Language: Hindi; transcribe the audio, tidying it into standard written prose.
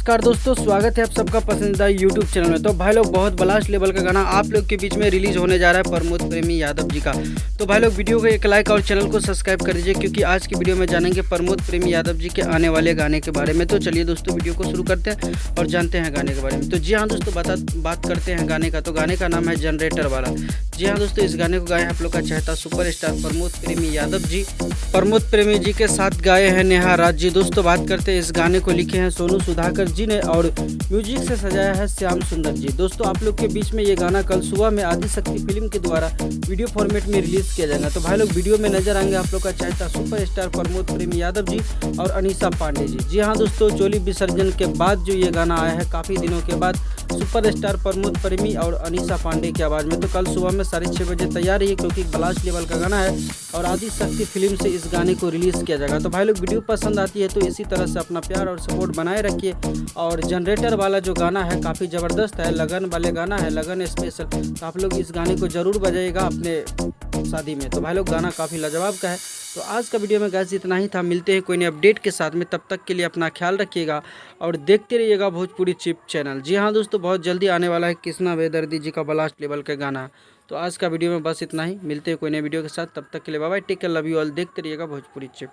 नमस्कार दोस्तों, स्वागत है आप सबका पसंदीदा यूट्यूब चैनल में। तो भाई लोग, बहुत ब्लास्ट लेवल का गाना आप लोग के बीच में रिलीज होने जा रहा है प्रमोद प्रेमी यादव जी का। तो भाई लोग, वीडियो को एक लाइक और चैनल को सब्सक्राइब कर दीजिए, क्योंकि आज की वीडियो में जानेंगे प्रमोद प्रेमी यादव जी के आने वाले गाने के बारे में। तो चलिए दोस्तों, वीडियो को शुरू करते हैं और जानते हैं गाने के बारे में। तो जी हाँ दोस्तों, बात करते हैं गाने का। तो गाने का नाम है जनरेटर वाला। जी हाँ दोस्तों, इस गाने को गाए आप लोग का चहेता सुपरस्टार प्रमोद प्रेमी यादव जी। प्रमोद प्रेमी जी के साथ गाए हैं नेहा राज जी। दोस्तों बात करते हैं, इस गाने को लिखे हैं सोनू सुधाकर जी ने और म्यूजिक से सजाया है श्याम सुंदर जी। दोस्तों आप लोग के बीच में ये गाना कल सुबह में आदि शक्ति फिल्म के द्वारा वीडियो फॉर्मेट में रिलीज किया जाएगा। तो भाई लोग, वीडियो में नजर आएंगे आप लोग का चहेता सुपरस्टार प्रमोद प्रेमी यादव जी और अनीसा पांडे जी। जी हाँ दोस्तों, चोली विसर्जन के बाद जो ये गाना आया है, काफ़ी दिनों के बाद सुपरस्टार प्रमोद प्रेमी और अनीसा पांडे की आवाज़ में। तो कल सुबह में 6:30 बजे तैयार रहिए, क्योंकि ब्लास्ट लेवल का गाना है और आदि शक्ति फिल्म से इस गाने को रिलीज़ किया जाएगा। तो भाई लोग, वीडियो पसंद आती है तो इसी तरह से अपना प्यार और सपोर्ट बनाए रखिए। और जनरेटर वाला जो गाना है काफ़ी ज़बरदस्त है, लगन वाले गाना है, लगन स्पेशल। तो आप लोग इस गाने को ज़रूर बजाइएगा अपने शादी में। तो भाई लोग, गाना काफ़ी लाजवाब का है। तो आज का वीडियो में गैस इतना ही था। मिलते हैं कोई नए अपडेट के साथ में, तब तक के लिए अपना ख्याल रखिएगा और देखते रहिएगा भोजपुरी चिप चैनल। जी हाँ दोस्तों, बहुत जल्दी आने वाला है कृष्णा बेदर्दी जी का ब्लास्ट लेवल का गाना। तो आज का वीडियो में बस इतना ही। मिलते हैं कोई नए वीडियो के साथ, तब तक के लिए bye bye, take care, love you all. देखते रहिएगा भोजपुरी चिप।